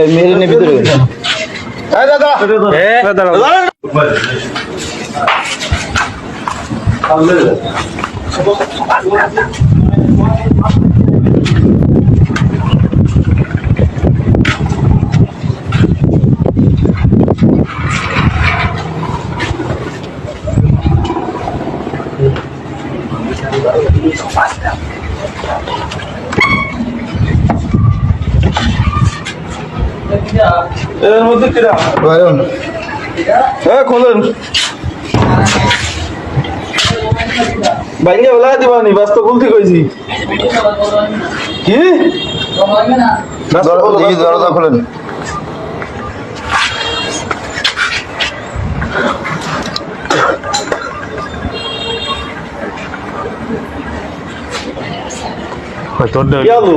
মেরে নে ভিতরে দাদা এর মধ্যে কিরা বাইরন খোলেন ভাইয়া বলা দিবানি বাস্ত খুলতে কইছি কি দরজা খোলেন গেলো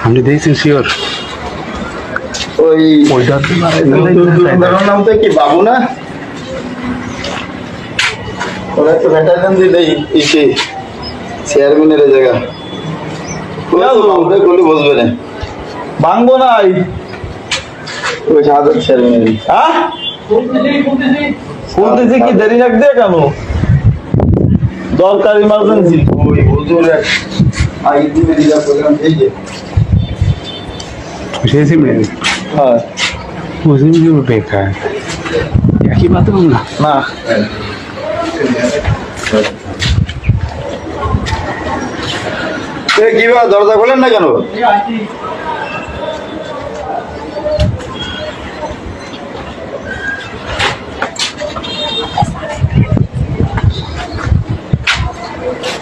আপনি দেখছেন শিওর ওই ওইটা নামটা কি বাবু না ওরা তো ভেটারেন দিলেই ইসে চেয়ারম্যানের জায়গা গলি বসবে না ভাঙবো নাই ওই সাধারণ চেয়ারম্যানের হ্যাঁ খুলতেছি কি দেরি রাখবে কেন দরকার ইমার্জেন্সি ওই হুজুর এক আগে দিবে দিলা প্রোগ্রাম এই যে বুঝেছি হ্যাঁ বুঝেছি বেকার একই বাথরুম না না কি ব্যাপার দরজা খোলেন না কেন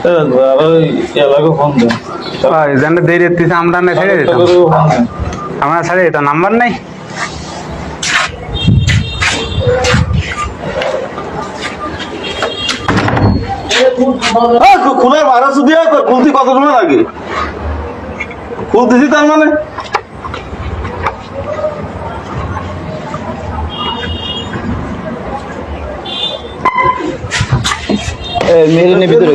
ওই এলাকা ফোন দেন জানলে দেরি হচ্ছে আমরা না ছেড়ে দিতাম আমরা ছেড়ে দিতাম নাম্বার নেই খুনের ভাড়া শুধু খুলতে কত সময় লাগে খুলতেছি তার মানে মেরে নে ভিতরে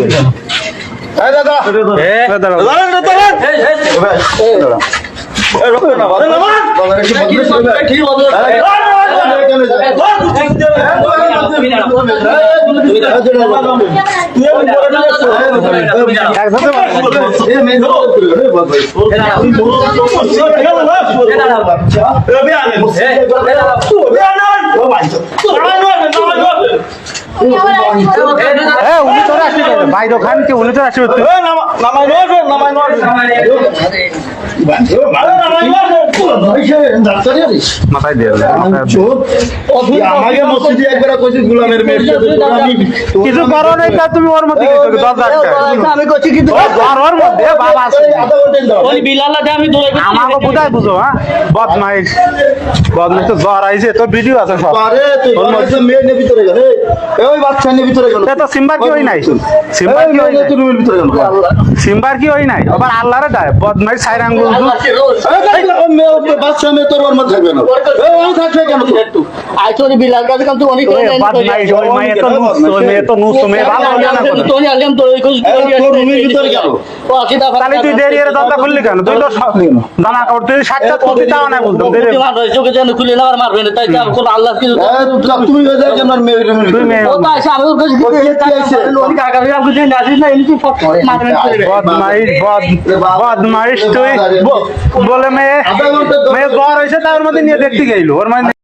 উনি তো আসবে ভাই দোকান কে উনি তো আসবে মাথায় দিয়ে আমাকে মসজিদে একবার কইছিস গোলামের মেয়ের সাথে কিছু করো নাই তা তুমি ওর মধ্যে আমি কইছি কিন্তু ওর মধ্যে বাবা আছে আধা ঘন্টা দাও ওই বিলালাতে আমি দৌড়ে আমাকে কোথায় বুঝো হ্যাঁ বদমাইশ বদমাইশ তো জ্বর আইছে তোর ভিডিও আছে সব আরে তুই বলছিস মেয়ে নে ভিতরে গেল এই ওই বাচ্চা নে ভিতরে গেল তো সিম্বার কি হই নাই সিম্বার কি হই নাই তুই রুমের ভিতরে গেল সিম্বার কি হই নাই আবার আল্লাহরে দেয় বদমাইশ সাইর আঙ্গুল বাচ্চা মেয়ে তোর ওর মধ্যে থাকবে না ও থাকবে কেন একটু আইছরি বিলাল কাছে কাম তুই অনেক বদমাইশ ওই মেয়ে তো নুস মেয়ে ভালো না তুই আলম তো ওই কই তোর রুমের ভিতরে গেল ও আকিদা তাহলে তুই দেরি এর দরজা খুললি কেন তুই তো দানা করতে সাক্ষাৎ করতে চাও না বলতো দেরি চোখে যেন খুলে না আর মারবে না তাই তো কোন আল্লাহ কিছু তুমি হয়ে যাও কেন মেয়ে রুমের তুই মেয়ে ও তো আইসা আমি কইছি ওই কাকা আমি কিছু নাজিস না এমনি ফট মারবে বদমাইশ তুই বলে মেয়ে জ্বর হয়েছে তার মধ্যে নিয়ে দেখতে গেল ওর মানে